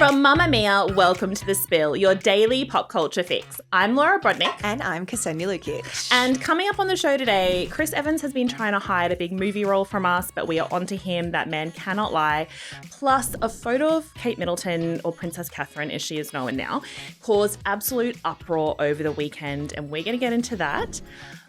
From Mamma Mia, welcome to The Spill, your daily pop culture fix. I'm Laura Brodnick. And I'm Ksenia Lukic. And coming up on the show today, Chris Evans has been trying to hide a big movie role from us, but we are onto him. That man cannot lie. Plus, a photo of Kate Middleton, or Princess Catherine as she is known now, caused absolute uproar over the weekend, and we're going to get into that.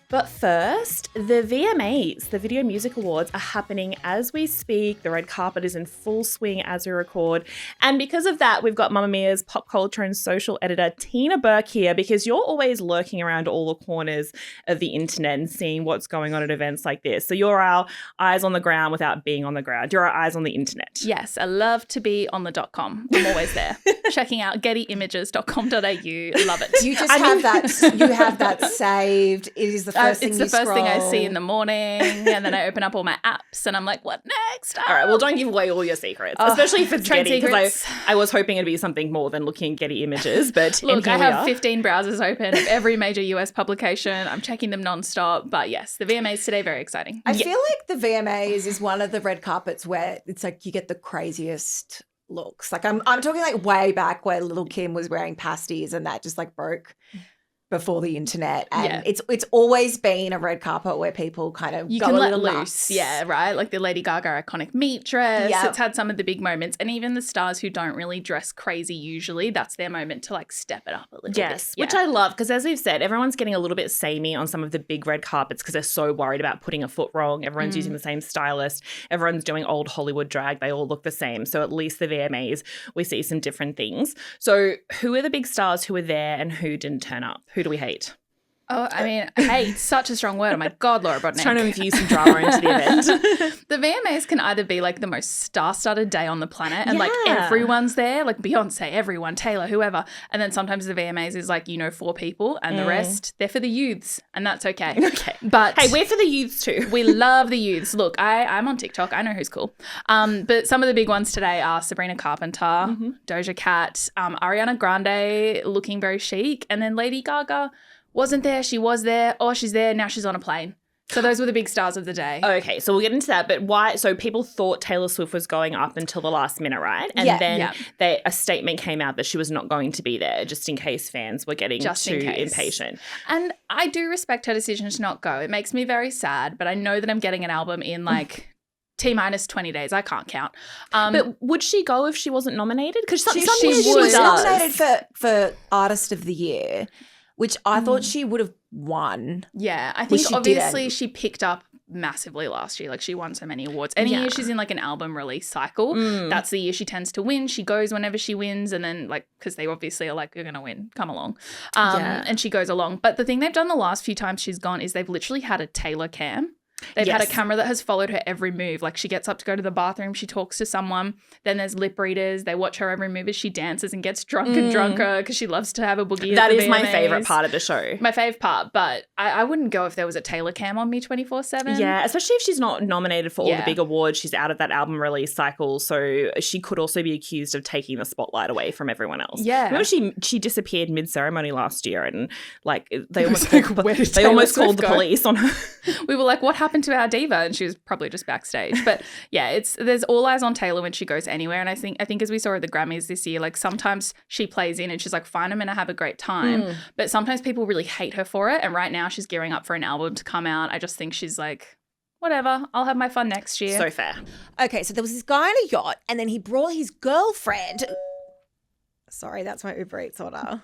But first, the VMAs, the Video Music Awards, are happening as we speak. The red carpet is in full swing as we record. And because of that, we've got Mamma Mia's pop culture and social editor, Tina Burke, here, because you're always lurking around all the corners of the internet and seeing what's going on at events like this. So you're our eyes on the ground without being on the ground. You're our eyes on the internet. Yes, I love to be on the .com. I'm always there. Checking out gettyimages.com.au. Love it. You just have that saved. It is the first thing it's the first thing I see in the morning, and then I open up all my apps and I'm like, what next? All right, well, don't give away all your secrets, especially if it's Getty, because I was hoping it'd be something more than looking at Getty Images. But look, I have 15 browsers open of every major US publication. I'm checking them nonstop. But yes, the VMAs today, very exciting. I feel like the VMAs is one of the red carpets where it's like you get the craziest looks. Like I'm talking like way back where little Kim was wearing pasties and that just like broke before the internet, and it's always been a red carpet where people kind of go a little loose. Yeah, right? Like the Lady Gaga iconic meat dress. Yep. It's had some of the big moments, and even the stars who don't really dress crazy usually, that's their moment to like step it up a little bit. Yes, which I love, because as we've said, everyone's getting a little bit samey on some of the big red carpets because they're so worried about putting a foot wrong. Everyone's using the same stylist. Everyone's doing old Hollywood drag. They all look the same. So at least the VMAs, we see some different things. So who are the big stars who were there and who didn't turn up? Who do we hate? Oh, I mean, hate, such a strong word. Oh my God, Laura Brodnick. Trying to infuse some drama into the event. The VMAs can either be like the most star-studded day on the planet and like everyone's there, like Beyonce, everyone, Taylor, whoever. And then sometimes the VMAs is like, 4 people and the rest, they're for the youths, and that's okay. Okay. But hey, we're for the youths too. We love the youths. Look, I'm on TikTok. I know who's cool. But some of the big ones today are Sabrina Carpenter, Doja Cat, Ariana Grande looking very chic, and then Lady Gaga wasn't there, she was there, or she's there, now she's on a plane. So those were the big stars of the day. Okay, so we'll get into that. But why? So people thought Taylor Swift was going up until the last minute, right? And then a statement came out that she was not going to be there, just in case fans were getting too impatient. And I do respect her decision to not go. It makes me very sad, but I know that I'm getting an album in like T-minus 20 days. I can't count. But would she go if she wasn't nominated? Because she was nominated for Artist of the Year, which I thought she would have won. Yeah, I think obviously she picked up massively last year. Like she won so many awards. Any year she's in like an album release cycle, that's the year she tends to win. She goes whenever she wins, and then like, because they obviously are like, you're going to win, come along. And she goes along. But the thing they've done the last few times she's gone is they've literally had a Taylor cam. They've had a camera that has followed her every move. Like she gets up to go to the bathroom, she talks to someone, then there's lip readers, they watch her every move as she dances and gets drunk and drunker because she loves to have a boogie. That is my favourite part of the show. My fave part, but I wouldn't go if there was a Taylor cam on me 24/7. Yeah, especially if she's not nominated for all the big awards. She's out of that album release cycle, so she could also be accused of taking the spotlight away from everyone else. Yeah. Remember she disappeared mid-ceremony last year, and like they almost called the police on her. We were like, what happened to our diva? And she was probably just backstage. But yeah, there's all eyes on Taylor when she goes anywhere. And I think as we saw at the Grammys this year, like sometimes she plays in and she's like, fine, I'm going to have a great time. But sometimes people really hate her for it. And right now she's gearing up for an album to come out. I just think she's like, whatever, I'll have my fun next year. So fair. Okay, so there was this guy on a yacht and then he brought his girlfriend. Sorry, that's my Uber Eats order.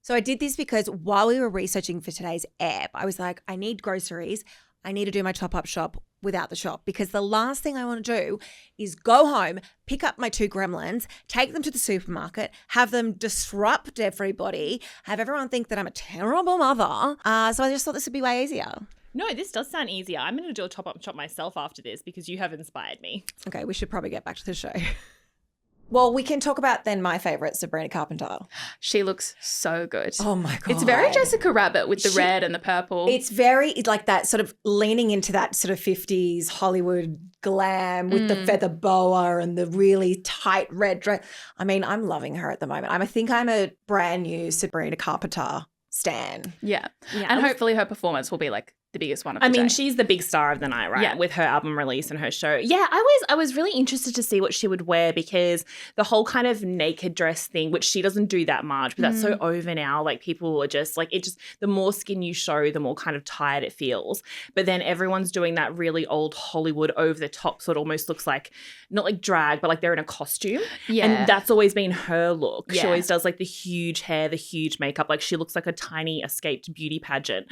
So I did this because while we were researching for today's app, I was like, I need groceries. I need to do my top-up shop without the shop, because the last thing I want to do is go home, pick up my 2 gremlins, take them to the supermarket, have them disrupt everybody, have everyone think that I'm a terrible mother. So I just thought this would be way easier. No, this does sound easier. I'm going to do a top-up shop myself after this because you have inspired me. Okay, we should probably get back to the show. Well, we can talk about then my favourite, Sabrina Carpenter. She looks so good. Oh, my God. It's very Jessica Rabbit with the red and the purple. It's very like that sort of leaning into that sort of 50s Hollywood glam with the feather boa and the really tight red dress. I mean, I'm loving her at the moment. I think I'm a brand new Sabrina Carpenter stan. Yeah. And hopefully her performance will be like the biggest one of the day. She's the big star of the night, right? Yeah. With her album release and her show. Yeah, I was really interested to see what she would wear because the whole kind of naked dress thing, which she doesn't do that much, but that's so over now. Like people are just like, the more skin you show, the more kind of tired it feels. But then everyone's doing that really old Hollywood over the top, so it almost looks like, not like drag, but like they're in a costume. Yeah. And that's always been her look. Yeah. She always does like the huge hair, the huge makeup. Like she looks like a tiny escaped beauty pageant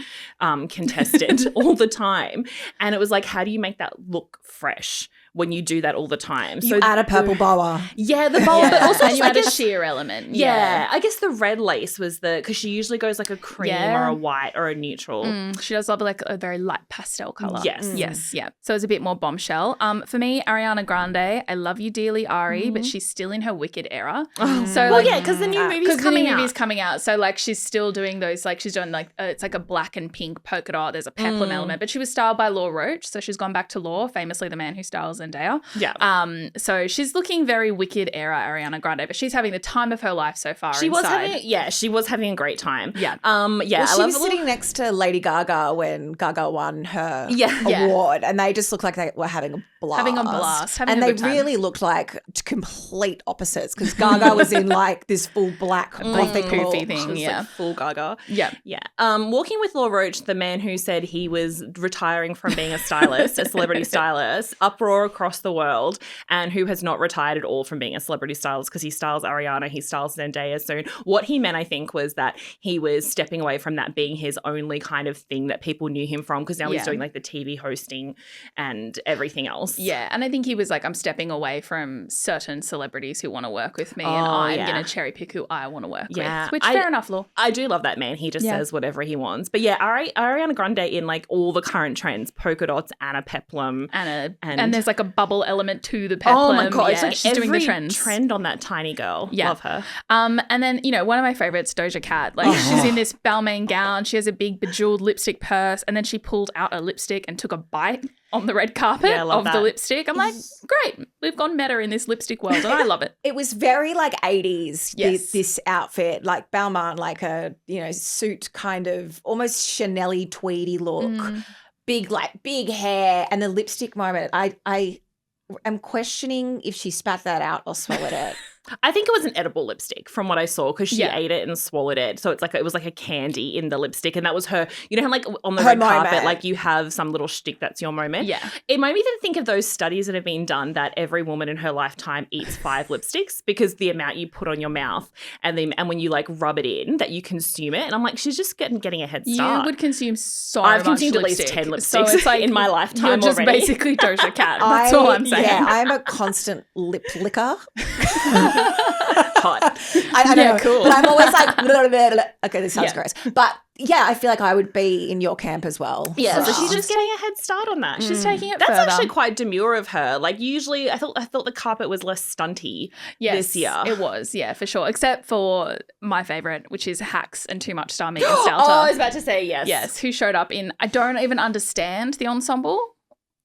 contestant all the time. And it was like, how do you make that look fresh when you do that all the time? You add a purple boa. Yeah, the boa, but also and you I add a guess, sheer element. yeah, I guess the red lace was because she usually goes like a cream Yeah. or a white or a neutral. She does love like a very light pastel color. Yes. Yes. Yeah. So it's a bit more bombshell. For me, Ariana Grande, I love you dearly, Ari, but she's still in her Wicked era. So Well, yeah, because the new movie's coming out. movie's coming out. So like she's still doing those, like she's doing like it's like a black and pink polka dot. There's a peplum element, but she was styled by Law Roach, so she's gone back to Law, famously the man who styles Zendaya. Yeah. So she's looking very Wicked era Ariana Grande, but she's having the time of her life so far. She was having a great time. Yeah. Yeah. She was sitting next to Lady Gaga when Gaga won her Yeah. award, and they just looked like they were having a blast. Having and a they good time. really looked like complete opposites because Gaga was in like this full black gothic poofy look. thing. She was, Yeah. like, full Gaga. Yeah. Yeah. Walking with Law Roach, the man who said he was retiring from being a stylist, a celebrity stylist, uproar across the world, and who has not retired at all from being a celebrity stylist because he styles Ariana, he styles Zendaya soon. What he meant, I think, was that he was stepping away from that being his only kind of thing that people knew him from because now he's doing like the TV hosting and everything else. Yeah, and I think he was like, I'm stepping away from certain celebrities who want to work with me and I'm going to cherry pick who I want to work with, which fair enough, Law. I do love that man. He just says whatever he wants. But yeah, Ariana Grande in like all the current trends, polka dots, and a peplum. And there's like a bubble element to the peplum. Oh my God. Yeah, It's like she's every doing the trends. trend on that tiny girl. Yeah. Love her. And then, one of my favorites, Doja Cat. Like she's in this Balmain gown. She has a big bejeweled lipstick purse. And then she pulled out a lipstick and took a bite on the red carpet of the lipstick. I'm like, great. We've gone meta in this lipstick world and I love it. It was very like 80s, Yes. this outfit, like Balmain, like a, suit kind of almost Chanel-y tweedy look, big hair, and the lipstick moment. I am questioning if she spat that out or swallowed it. I think it was an edible lipstick from what I saw because she ate it and swallowed it. So it was like a candy in the lipstick. And that was her, how like on the red carpet, like you have some little shtick that's your moment. Yeah. It made me then think of those studies that have been done that every woman in her lifetime eats 5 lipsticks because the amount you put on your mouth and when you like rub it in that you consume it. And I'm like, she's just getting a head start. You would consume so I've much consumed lipstick. at least 10 So lipsticks it's like in my lifetime you're just already. basically Doja Cat. That's all I'm saying. Yeah, I'm a constant lip licker. Hot. I don't know, cool. but I'm always like, blah, blah, blah, blah. Okay, this sounds gross. But yeah, I feel like I would be in your camp as well. Yeah, so she's just getting a head start on that. She's taking it That's further. actually quite demure of her. Like usually I thought the carpet was less stunty this year. It was, yeah, for sure. Except for my favourite, which is Hacks and Too Much Star Megan Stalter. Oh, I was about to say yes. Yes, who showed up in, I don't even understand the ensemble,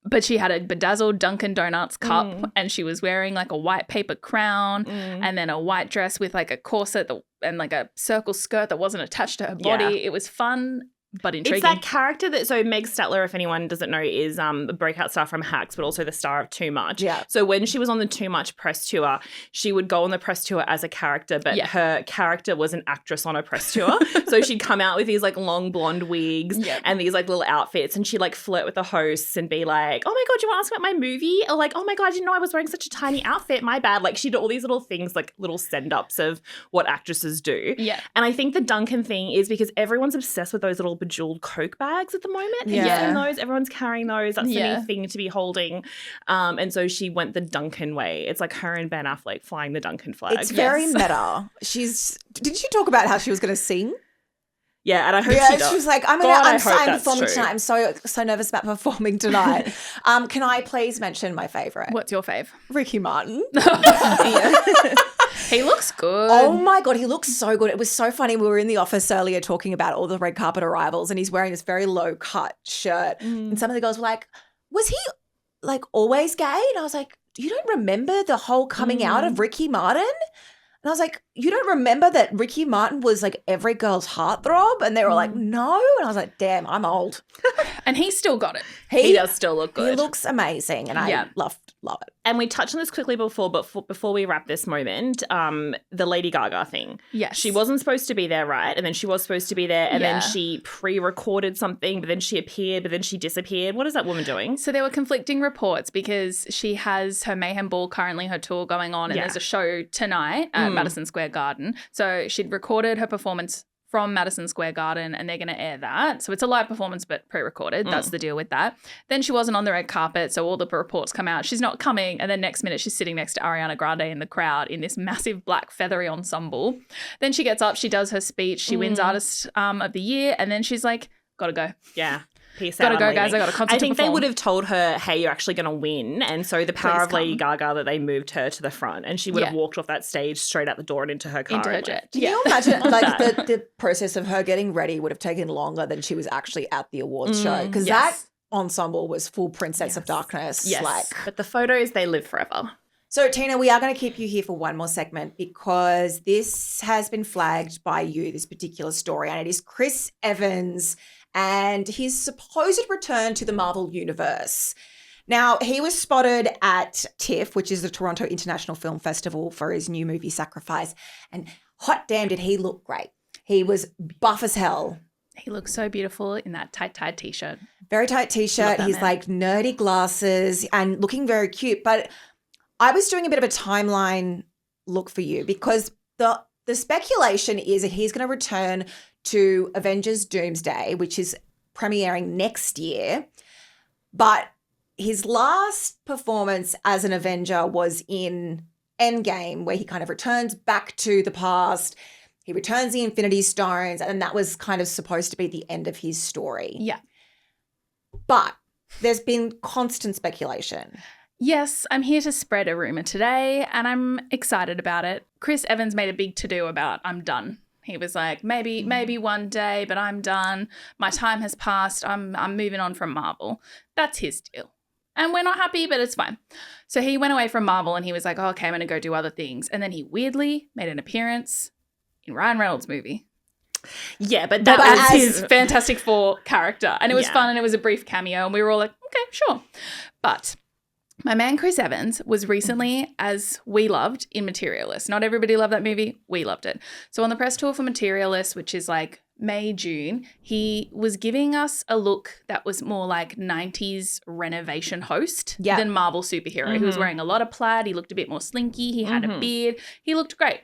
but she had a bedazzled Dunkin' Donuts cup and she was wearing like a white paper crown and then a white dress with like a corset and like a circle skirt that wasn't attached to her body. Yeah. It was fun. But intriguing. It's that character so Meg Statler, if anyone doesn't know, is a breakout star from Hacks, but also the star of Too Much. Yeah. So when she was on the Too Much press tour, she would go on the press tour as a character, but her character was an actress on a press tour. So she'd come out with these like long blonde wigs and these like little outfits, and she'd like flirt with the hosts and be like, "Oh my God, do you want to ask about my movie?" Or like, "Oh my God, I didn't know I was wearing such a tiny outfit. My bad." Like she'd do all these little things, like little send-ups of what actresses do. Yeah. And I think the Duncan thing is because everyone's obsessed with those little bejeweled Coke bags at the moment. Yeah. Those, everyone's carrying those. That's the new thing to be holding. And so she went the Duncan way. It's like her and Ben Affleck flying the Duncan flag. It's very meta. Didn't she talk about how she was going to sing? Yeah, and I hope she does. She was like, I'm performing tonight. I'm so nervous about performing tonight. Can I please mention my favourite? What's your fave? Ricky Martin. He looks good. Oh my God, he looks so good. It was so funny. We were in the office earlier talking about all the red carpet arrivals and he's wearing this very low cut shirt. And some of the girls were like, was he like always gay? And I was like, you don't remember the whole coming out of Ricky Martin? And I was like, you don't remember that Ricky Martin was like every girl's heartthrob? And they were like, no. And I was like, damn, I'm old. And he still got it. He does still look good. He looks amazing, and I love it. And we touched on this quickly before, but before we wrap this moment, the Lady Gaga thing. Yes. She wasn't supposed to be there, right? And then she was supposed to be there, and then she pre-recorded something, but then she appeared, but then she disappeared. What is that woman doing? So there were conflicting reports because she has her Mayhem Ball, currently her tour going on, and there's a show tonight at Madison Square Garden. So she'd recorded her performance from Madison Square Garden, and they're going to air that. So it's a live performance but pre-recorded. That's the deal with that. Then she wasn't on the red carpet, so all the reports come out. She's not coming, and then next minute she's sitting next to Ariana Grande in the crowd in this massive black feathery ensemble. Then she gets up, she does her speech, she wins Artist of the Year, and then she's like, gotta go. Yeah. Peace out. Gotta go, guys. I got a concert I think to perform. they would have told her, hey, you're actually going to win. And so the power of Lady Gaga that they moved her to the front, and she would have walked off that stage straight out the door and into her car. Into her jet. Can you imagine like the process of her getting ready would have taken longer than she was actually at the awards show? Because that ensemble was full Princess of Darkness. Yes. But the photos, they live forever. So, Tina, we are going to keep you here for one more segment because this has been flagged by you, this particular story, and it is Chris Evans and his supposed return to the Marvel Universe. Now, he was spotted at TIFF, which is the Toronto International Film Festival, for his new movie Sacrifice, and hot damn did he look great. He was buff as hell. He looks so beautiful in that tight T-shirt. Very tight T-shirt. He's like nerdy glasses and looking very cute. But I was doing a bit of a timeline look for you because the speculation is that he's going to return to Avengers Doomsday, which is premiering next year. But his last performance as an Avenger was in Endgame, where he kind of returns back to the past. He returns the Infinity Stones, and that was kind of supposed to be the end of his story. Yeah. But there's been constant speculation. Yes, I'm here to spread a rumor today, and I'm excited about it. Chris Evans made a big to-do about I'm done. He was like, maybe one day, but I'm done. My time has passed. I'm moving on from Marvel. That's his deal. And we're not happy, but it's fine. So he went away from Marvel and he was like, oh, okay, I'm going to go do other things. And then he weirdly made an appearance in Ryan Reynolds' movie. Yeah, but that was his Fantastic Four character. And it was fun and it was a brief cameo and we were all like, okay, sure. But my man Chris Evans was recently, as we loved, in Materialist. Not everybody loved that movie. We loved it. So on the press tour for Materialist, which is like May, June, he was giving us a look that was more like 90s renovation host than Marvel superhero. He was wearing a lot of plaid. He looked a bit more slinky. He had a beard. He looked great.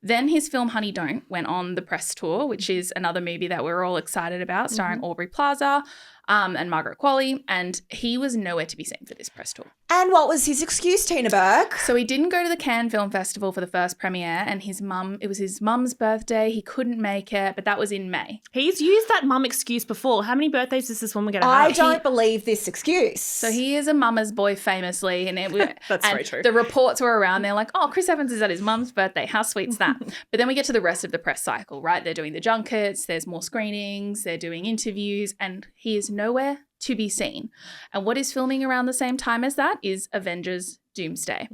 Then his film Honey Don't went on the press tour, which is another movie that we're all excited about, starring Aubrey Plaza and Margaret Qualley, and he was nowhere to be seen for this press tour. And what was his excuse, Tina Burke? So he didn't go to the Cannes Film Festival for the first premiere, and it was his mum's birthday. He couldn't make it, but that was in May. He's used that mum excuse before. How many birthdays is this woman going to have? I don't believe this excuse. So he is a mama's boy famously, and that's very true. The reports were around. They're like, oh, Chris Evans is at his mum's birthday. How sweet's that? But then we get to the rest of the press cycle, right? They're doing the junkets. There's more screenings. They're doing interviews, and he is nowhere to be seen. And what is filming around the same time as that is Avengers Doomsday.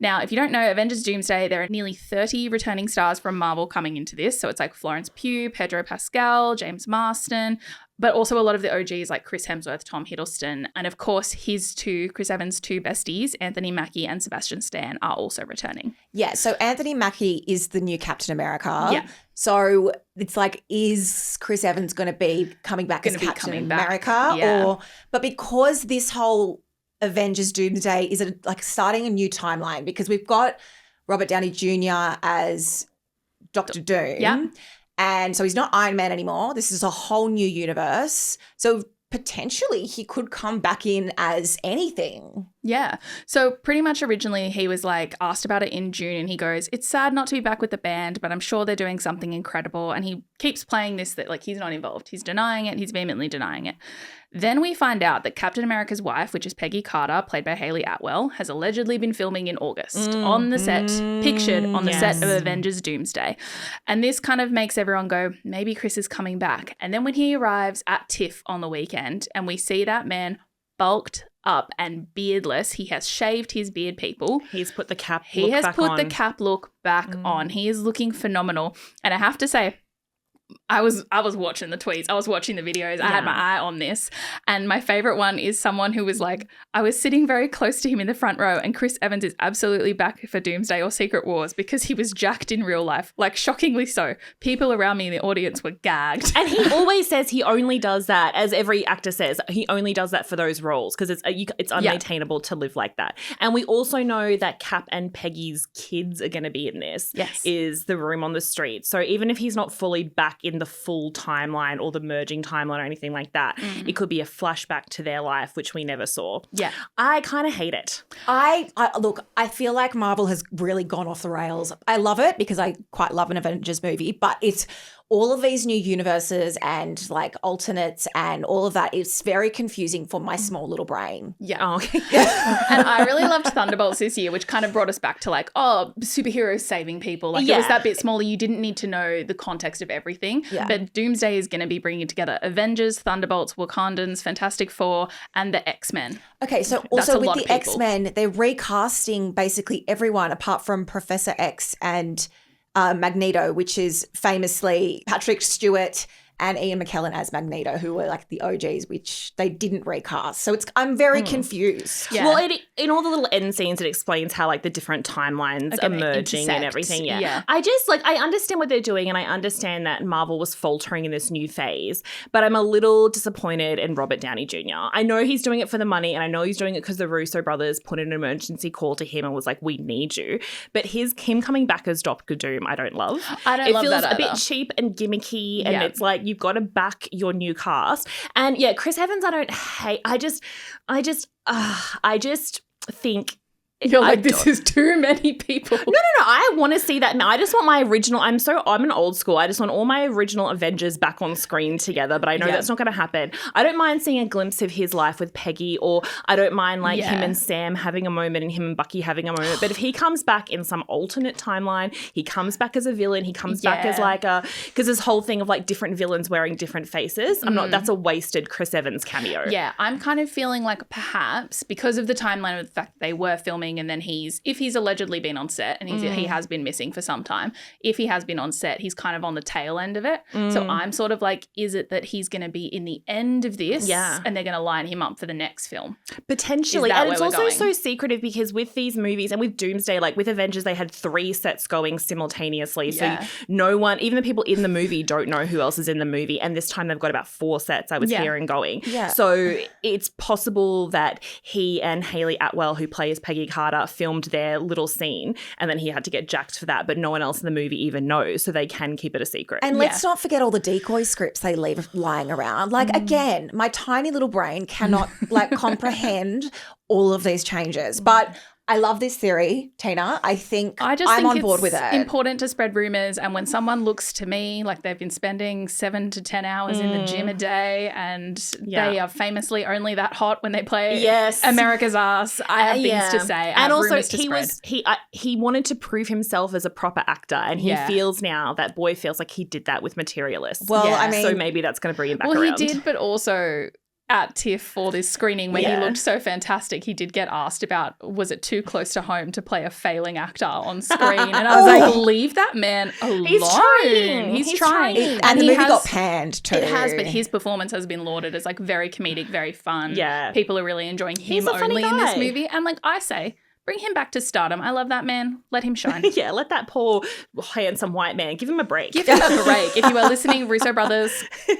Now, if you don't know, Avengers Doomsday, there are nearly 30 returning stars from Marvel coming into this. So it's like Florence Pugh, Pedro Pascal, James Marsden, but also a lot of the OGs like Chris Hemsworth, Tom Hiddleston, and of course Chris Evans' two besties, Anthony Mackie and Sebastian Stan, are also returning. Yeah, so Anthony Mackie is the new Captain America. Yeah. So it's like, is Chris Evans going to be coming back as Captain America? Yeah. But because this whole Avengers Doomsday is like starting a new timeline, because we've got Robert Downey Jr. as Dr. Doom. Yeah. And so he's not Iron Man anymore. This is a whole new universe. So potentially he could come back in as anything. Yeah. So pretty much originally he was like asked about it in June and he goes, it's sad not to be back with the band, but I'm sure they're doing something incredible. And he keeps playing this that like he's not involved. He's denying it. He's vehemently denying it. Then we find out that Captain America's wife, which is Peggy Carter, played by Hayley Atwell, has allegedly been filming in August on the set, pictured on the set of Avengers Doomsday. And this kind of makes everyone go, maybe Chris is coming back. And then when he arrives at TIFF on the weekend and we see that man bulked up and beardless. He has shaved his beard, people. He's put the cap He look has back put on. the cap look back on. He is looking phenomenal. And I have to say, I was watching the tweets. I was watching the videos. I had my eye on this. And my favorite one is someone who was like, I was sitting very close to him in the front row, and Chris Evans is absolutely back for Doomsday or Secret Wars because he was jacked in real life. Like, shockingly so. People around me in the audience were gagged. And he always says he only does that, as every actor says, he only does that for those roles because it's unmaintainable to live like that. And we also know that Cap and Peggy's kids are going to be in this. Yes. Is the room on the street. So even if he's not fully back in the full timeline or the merging timeline or anything like that, it could be a flashback to their life, which we never saw. Yeah. I kind of hate it. I look, I feel like Marvel has really gone off the rails. I love it because I quite love an Avengers movie, but it's all of these new universes and like alternates and all of that. It's very confusing for my small little brain. Yeah. Oh, okay. And I really loved Thunderbolts this year, which kind of brought us back to like, oh, superheroes saving people. Like it was that bit smaller. You didn't need to know the context of everything. Yeah. But Doomsday is going to be bringing together Avengers, Thunderbolts, Wakandans, Fantastic Four, and the X-Men. Okay, so That's also a with lot the of people. X-Men, they're recasting basically everyone apart from Professor X and Magneto, which is famously Patrick Stewart and Ian McKellen as Magneto, who were like the OGs, which they didn't recast. So I'm very confused. Yeah. Well, in all the little end scenes, it explains how like the different timelines are merging and intersect. everything. Yeah. Yeah. I just I understand what they're doing, and I understand that Marvel was faltering in this new phase, but I'm a little disappointed in Robert Downey Jr. I know he's doing it for the money, and I know he's doing it because the Russo brothers put an emergency call to him and was like, "We need you." But him coming back as Doctor Doom, I don't love. I don't love that It feels a either. bit cheap and gimmicky, and Yeah. it's like you've got to back your new cast. And yeah, Chris Evans, I don't hate. I just think You're like, this is too many people. No. I want to see that. No, I just want my original. I'm an old school. I just want all my original Avengers back on screen together. But I know that's not going to happen. I don't mind seeing a glimpse of his life with Peggy, or I don't mind like him and Sam having a moment and him and Bucky having a moment. But if he comes back in some alternate timeline, he comes back as a villain. He comes back as like because this whole thing of like different villains wearing different faces. That's a wasted Chris Evans cameo. Yeah, I'm kind of feeling like perhaps because of the timeline of the fact that they were filming, and then if he's allegedly been on set, and he has been missing for some time, if he has been on set, he's kind of on the tail end of it. So I'm sort of like, is it that he's going to be in the end of this and they're going to line him up for the next film? Potentially. Is that And it's where we're also going? so secretive because with these movies and with Doomsday, like with Avengers, they had 3 sets going simultaneously. So no one, even the people in the movie don't know who else is in the movie. And this time they've got about 4 sets, I was hearing going. Yeah. So it's possible that he and Hayley Atwell, who plays Peggy Carter, filmed their little scene and then he had to get jacked for that, but no one else in the movie even knows, so they can keep it a secret. And let's not forget all the decoy scripts they leave lying around. Like, again, my tiny little brain cannot like comprehend all of these changes. But I love this theory, Tina. I think I'm on board with it. Important to spread rumors, and when someone looks to me like they've been spending 7 to 10 hours in the gym a day, and they are famously only that hot when they play America's Ass, I have things to say. And also he wanted to prove himself as a proper actor, and he feels now that boy feels like he did that with Materialists. Well, I mean, so maybe that's going to bring him back around. Well, he did, but also at TIFF for this screening where he looked so fantastic, he did get asked about, was it too close to home to play a failing actor on screen? And I was like, leave that man alone. He's trying. He's trying. And the movie got panned too. It has, but his performance has been lauded as like very comedic, very fun. Yeah. People are really enjoying him a funny only in this guy. movie. And like I say, bring him back to stardom. I love that man. Let him shine. Yeah, let that poor, handsome white man, give him a break. Give him a break. If you are listening, Russo brothers,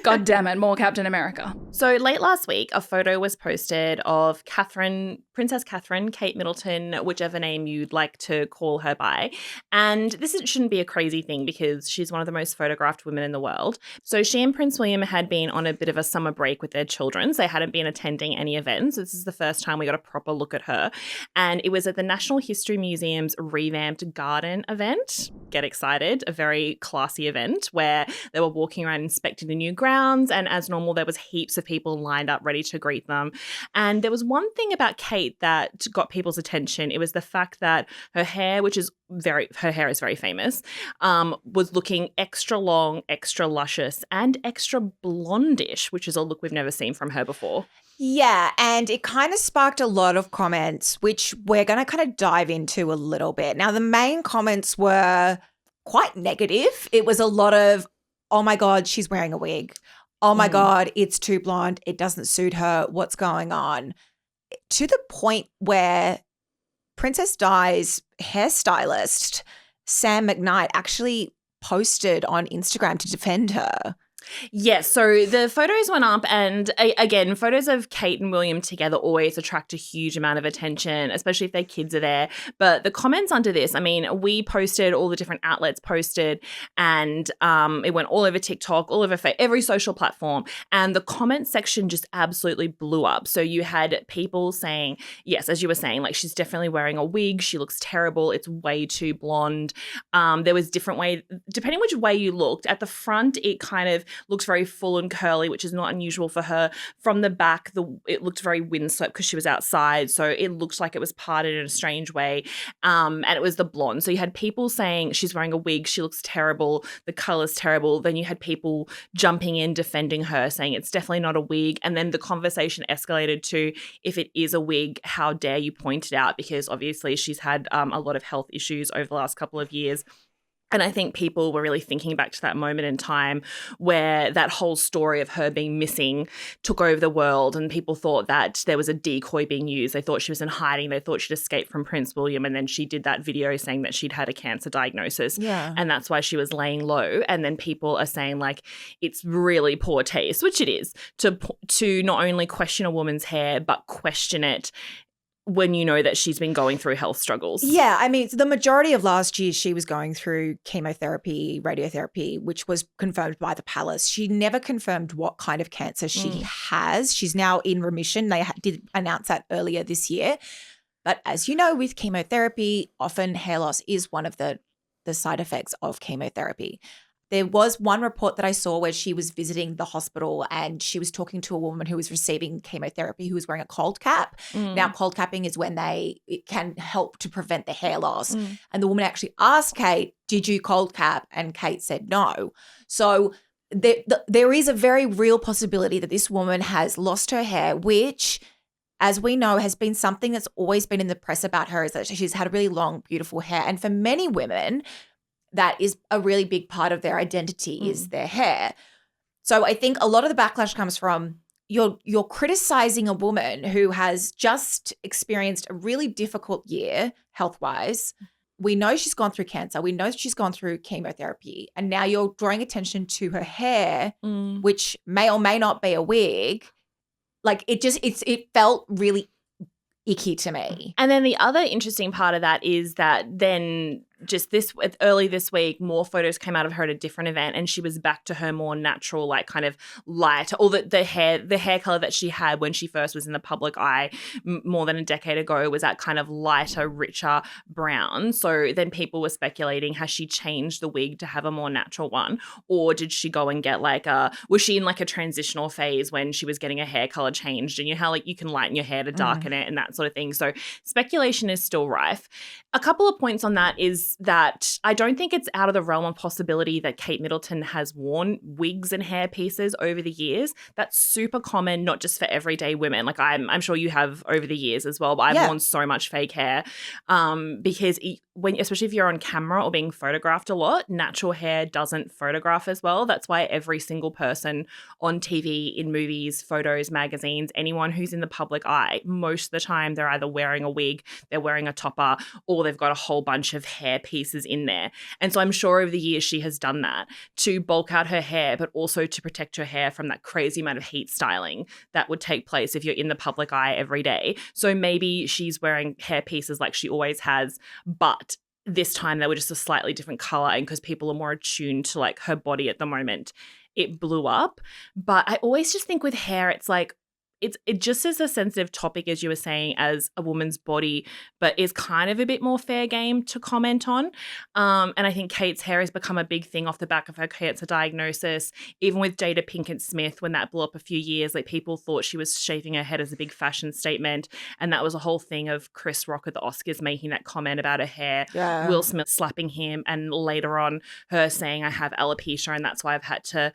God damn it, more Captain America. So late last week, a photo was posted of Princess Catherine, Kate Middleton, whichever name you'd like to call her by. And this shouldn't be a crazy thing because she's one of the most photographed women in the world. So she and Prince William had been on a bit of a summer break with their children. So they hadn't been attending any events. This is the first time we got a proper look at her. And it was at the National History Museum's revamped garden event. Get excited. A very classy event where they were walking around inspecting the new grounds. And as normal, there was heaps of people lined up ready to greet them. And there was one thing about Kate that got people's attention. It was the fact that her hair, which is her hair is very famous, was looking extra long, extra luscious, and extra blondish, which is a look we've never seen from her before. Yeah, and it kind of sparked a lot of comments, which we're going to kind of dive into a little bit. Now, the main comments were quite negative. It was a lot of, oh my God, she's wearing a wig. Oh my God, it's too blonde. It doesn't suit her. What's going on? To the point where Princess Di's hairstylist, Sam McKnight, actually posted on Instagram to defend her. Yes, so the photos went up and again, photos of Kate and William together always attract a huge amount of attention, especially if their kids are there. But the comments under this, I mean, we posted, all the different outlets posted, and it went all over TikTok, all over every social platform, and the comment section just absolutely blew up. So you had people saying, yes, as you were saying, like she's definitely wearing a wig, she looks terrible, it's way too blonde. There was different way, depending which way you looked. At the front, it kind of looks very full and curly, which is not unusual for her. From the back, it looked very windswept because she was outside, so it looked like it was parted in a strange way, and it was the blonde. So you had people saying she's wearing a wig, she looks terrible, the colour's terrible. Then you had people jumping in, defending her, saying it's definitely not a wig, and then the conversation escalated to, if it is a wig, how dare you point it out, because obviously she's had a lot of health issues over the last couple of years. And I think people were really thinking back to that moment in time where that whole story of her being missing took over the world, and people thought that there was a decoy being used. They thought she was in hiding. They thought she'd escaped from Prince William, and then she did that video saying that she'd had a cancer diagnosis. Yeah. And that's why she was laying low. And then people are saying like it's really poor taste, which it is, to not only question a woman's hair but question it when you know that she's been going through health struggles. Yeah, I mean, the majority of last year she was going through chemotherapy, radiotherapy, which was confirmed by the palace. She never confirmed what kind of cancer she has. She's now in remission. They did announce that earlier this year. But as you know, with chemotherapy, often hair loss is one of the side effects of chemotherapy. There was one report that I saw where she was visiting the hospital and she was talking to a woman who was receiving chemotherapy who was wearing a cold cap. Now, cold capping is when it can help to prevent the hair loss. And the woman actually asked Kate, did you cold cap? And Kate said no. So there is a very real possibility that this woman has lost her hair, which, as we know, has been something that's always been in the press about her, is that she's had really long, beautiful hair. And for many women, that is a really big part of their identity is their hair. So I think a lot of the backlash comes from you're criticizing a woman who has just experienced a really difficult year health-wise. We know she's gone through cancer. We know she's gone through chemotherapy. And now you're drawing attention to her hair, which may or may not be a wig. Like it felt really icky to me. And then the other interesting part of that is that then just early this week, more photos came out of her at a different event, and she was back to her more natural, like kind of light, or the hair color that she had when she first was in the public eye more than a decade ago was that kind of lighter, richer brown. So then people were speculating, has she changed the wig to have a more natural one, or did she go and get was she in like a transitional phase when she was getting her hair color changed, and you know how like you can lighten your hair to darken it and that sort of thing. So speculation is still rife. A couple of points on that is that I don't think it's out of the realm of possibility that Kate Middleton has worn wigs and hair pieces over the years. That's super common, not just for everyday women. Like I'm sure you have over the years as well, but I've worn so much fake hair because especially if you're on camera or being photographed a lot, natural hair doesn't photograph as well. That's why every single person on TV, in movies, photos, magazines, anyone who's in the public eye, most of the time they're either wearing a wig, they're wearing a topper, or they've got a whole bunch of hair pieces in there. And so I'm sure over the years she has done that to bulk out her hair, but also to protect her hair from that crazy amount of heat styling that would take place if you're in the public eye every day. So maybe she's wearing hair pieces like she always has, but this time they were just a slightly different color, and because people are more attuned to like her body at the moment, it blew up. But I always just think with hair, it's like, it just is a sensitive topic, as you were saying, as a woman's body, but is kind of a bit more fair game to comment on. And I think Kate's hair has become a big thing off the back of her cancer diagnosis. Even with Jada Pinkett Smith, when that blew up a few years, like people thought she was shaving her head as a big fashion statement. And that was a whole thing of Chris Rock at the Oscars making that comment about her hair, Will Smith slapping him, and later on her saying, I have alopecia and that's why I've had to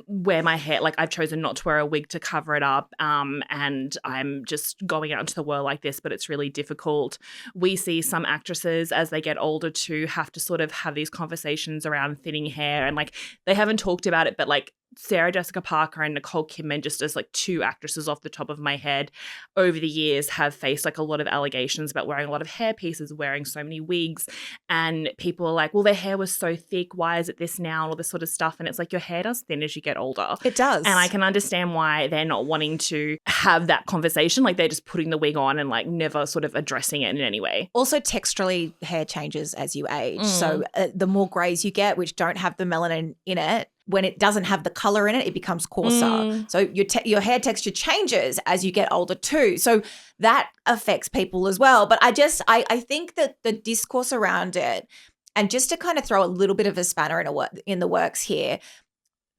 wear my hair, like I've chosen not to wear a wig to cover it up, and I'm just going out into the world like this, but it's really difficult. We see some actresses as they get older too have to sort of have these conversations around thinning hair, and like they haven't talked about it, but like Sarah Jessica Parker and Nicole Kidman, just as like two actresses off the top of my head, over the years have faced like a lot of allegations about wearing a lot of hair pieces, wearing so many wigs, and people are like, well, their hair was so thick, why is it this now, and all this sort of stuff. And it's like, your hair does thin as you get older. It does. And I can understand why they're not wanting to have that conversation. Like they're just putting the wig on and like never sort of addressing it in any way. Also, texturally, hair changes as you age. So the more greys you get, which don't have the melanin in it, when it doesn't have the color in it, it becomes coarser. So your hair texture changes as you get older too. So that affects people as well. But I think that the discourse around it, and just to kind of throw a little bit of a spanner in the works here,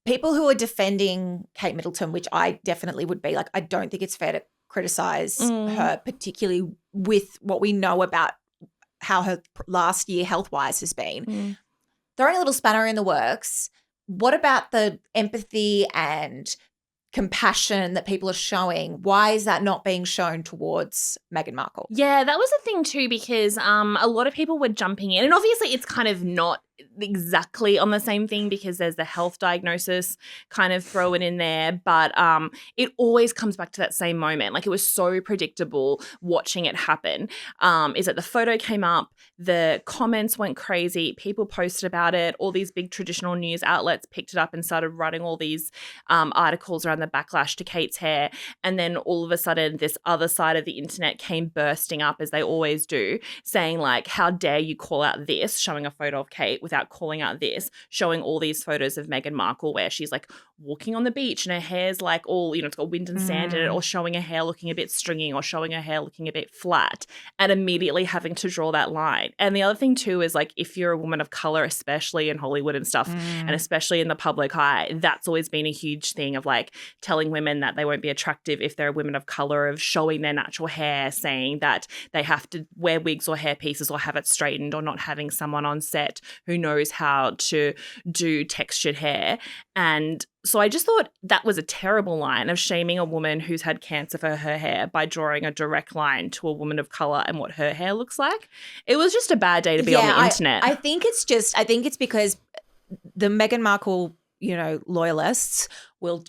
people who are defending Kate Middleton, which I definitely would be, like, I don't think it's fair to criticize her, particularly with what we know about how her last year health-wise has been. Throwing a little spanner in the works, what about the empathy and compassion that people are showing? Why is that not being shown towards Meghan Markle? Yeah, that was a thing too, because a lot of people were jumping in, and obviously it's kind of not exactly on the same thing because there's the health diagnosis kind of thrown in there, but it always comes back to that same moment. Like, it was so predictable watching it happen. Is that the photo came up, the comments went crazy, people posted about it, all these big traditional news outlets picked it up and started running all these articles around the backlash to Kate's hair, and then all of a sudden this other side of the internet came bursting up, as they always do, saying like, how dare you call out this, showing a photo of Kate, without calling out this, showing all these photos of Meghan Markle where she's like walking on the beach and her hair's like all, it's got wind and sand in it, or showing her hair looking a bit stringy, or showing her hair looking a bit flat, and immediately having to draw that line. And the other thing too is, like, if you're a woman of color, especially in Hollywood and stuff, and especially in the public eye, that's always been a huge thing of like telling women that they won't be attractive if they're women of color, of showing their natural hair, saying that they have to wear wigs or hair pieces or have it straightened, or not having someone on set who knows how to do textured hair. And so I just thought that was a terrible line of shaming a woman who's had cancer for her hair by drawing a direct line to a woman of color and what her hair looks like. It was just a bad day to be on the internet. I think it's because the Meghan Markle, loyalists will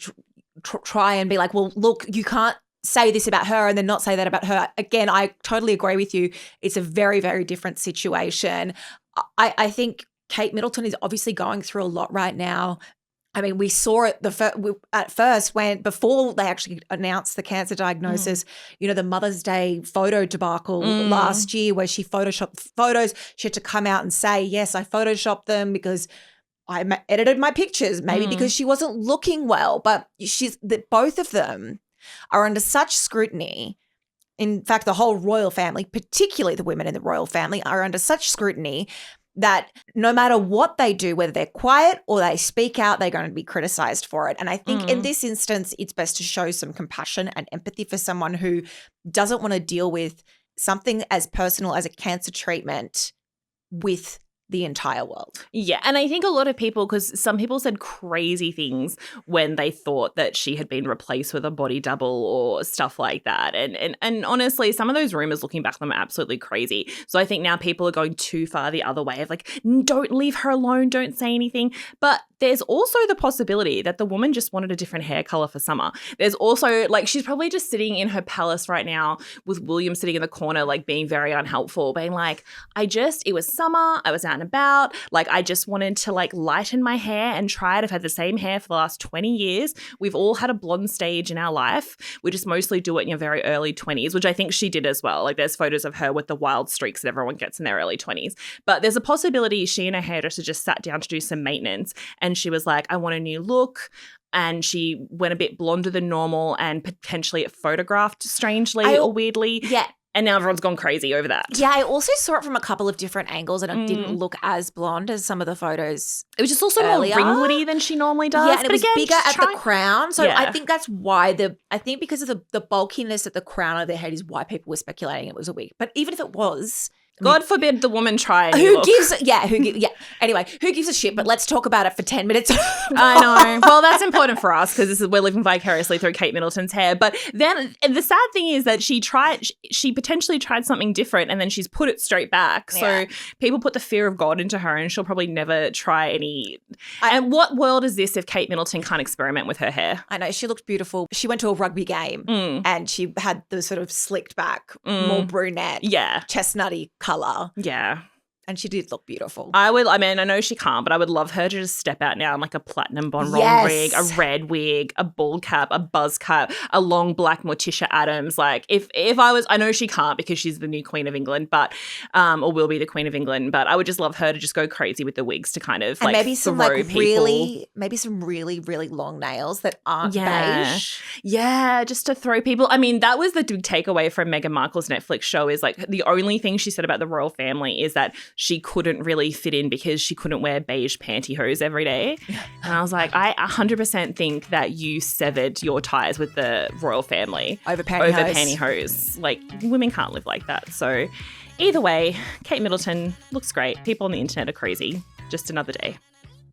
try and be like, well, look, you can't say this about her and then not say that about her. Again, I totally agree with you. It's a very, very different situation. I think Kate Middleton is obviously going through a lot right now. I mean, we saw it at first before they actually announced the cancer diagnosis, the Mother's Day photo debacle last year where she photoshopped photos. She had to come out and say, yes, I photoshopped them because I edited my pictures, maybe because she wasn't looking well. But both of them are under such scrutiny. In fact, the whole royal family, particularly the women in the royal family, are under such scrutiny that no matter what they do, whether they're quiet or they speak out, they're going to be criticized for it. And I think in this instance, it's best to show some compassion and empathy for someone who doesn't want to deal with something as personal as a cancer treatment with the entire world. Yeah, and I think a lot of people, because some people said crazy things when they thought that she had been replaced with a body double or stuff like that. And honestly, some of those rumors looking back on them are absolutely crazy. So I think now people are going too far the other way of like, don't leave her alone, don't say anything. But there's also the possibility that the woman just wanted a different hair color for summer. There's also, like, she's probably just sitting in her palace right now with William sitting in the corner, like, being very unhelpful, being like, it was summer, I was out and about, like, I just wanted to, like, lighten my hair and try it. I've had the same hair for the last 20 years. We've all had a blonde stage in our life. We just mostly do it in your very early 20s, which I think she did as well. Like, there's photos of her with the wild streaks that everyone gets in their early 20s. But there's a possibility she and her hairdresser just sat down to do some maintenance, and she was like, I want a new look. and she went a bit blonder than normal and potentially it photographed strangely or weirdly. Yeah. And now everyone's gone crazy over that. Yeah, I also saw it from a couple of different angles and it didn't look as blonde as some of the photos. It was just also earlier. more ringwoody than she normally does. Yeah, and it but was again, bigger at the crown. So Yeah. I think that's why I think because of the bulkiness at the crown of their head is why people were speculating it was a wig. But even if it was, God forbid the woman try and who gives anyway, who gives a shit? But let's talk about it for 10 minutes. I know. Well, that's important for us because we're living vicariously through Kate Middleton's hair. But then the sad thing is that she potentially tried something different and then she's put it straight back. So people put the fear of God into her and she'll probably never try any. And what world is this if Kate Middleton can't experiment with her hair? I know. She looked beautiful. She went to a rugby game and she had the sort of slicked back, more brunette, chestnutty colour. Yeah. And she did look beautiful. I know she can't, but I would love her to just step out now in like a platinum Bonron wig, a red wig, a bald cap, a buzz cut, a long black Morticia Adams. Like if I know she can't because she's the new Queen of England, but or will be the Queen of England, but I would just love her to just go crazy with the wigs to kind of like maybe some throw like people. maybe some really, really long nails that aren't beige. Yeah, just to throw people. I mean, that was the big takeaway from Meghan Markle's Netflix show is like the only thing she said about the royal family is that she couldn't really fit in because she couldn't wear beige pantyhose every day. And I was like, I 100% think that you severed your ties with the royal family over pantyhose. Like, women can't live like that. So either way, Kate Middleton looks great. People on the internet are crazy. Just another day.